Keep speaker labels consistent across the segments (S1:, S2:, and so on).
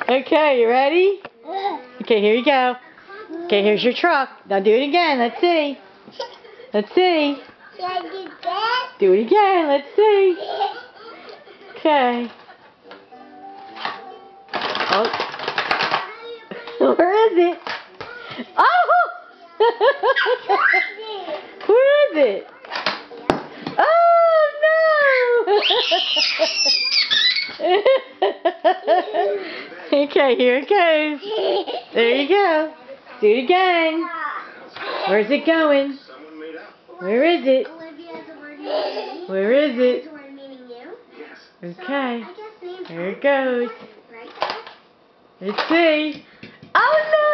S1: Okay, you ready? Okay, here you go. Okay, here's your truck. Now do it again. Let's see. Let's see.
S2: Should I do that?
S1: Do it again. Let's see. Okay. Oh. Where is it? Oh! Where is it? Oh no! Okay, here it goes. There you go. Do it again. Where's it going? Where is it? Where is it? Okay. Here it goes. Let's see. Oh no!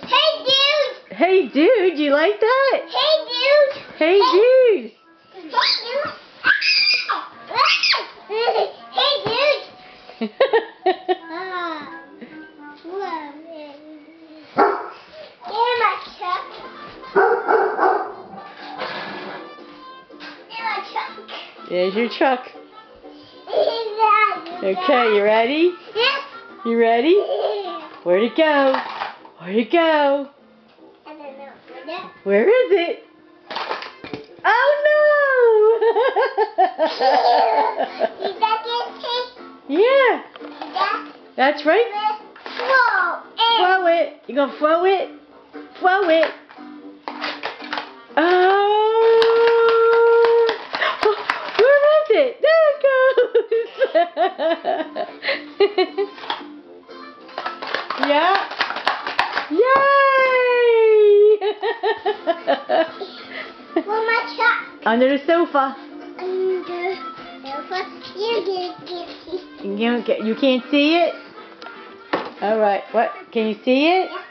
S2: Hey dude!
S1: Hey dude, you like that?
S2: Hey dude!
S1: Hey dude!
S2: Hey dude!
S1: There's your truck. Okay, you ready?
S2: Yes.
S1: You ready? Where'd it go? Where'd it go?
S2: I don't know.
S1: Where is it? Oh no! Yeah. That's right. Throw it. You gonna throw it? Throw it. Where is it? There it goes. Yeah. Yay!
S2: My truck.
S1: Under the sofa. You can't see it? All right. What? Can you see it?
S2: Yeah.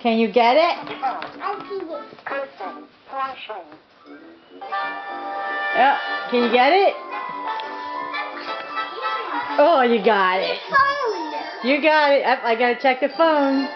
S1: Can you get it?
S2: I see it.
S1: Yeah. Can you get it? Oh, you got it.
S2: Phone.
S1: You got it. I gotta check the phone.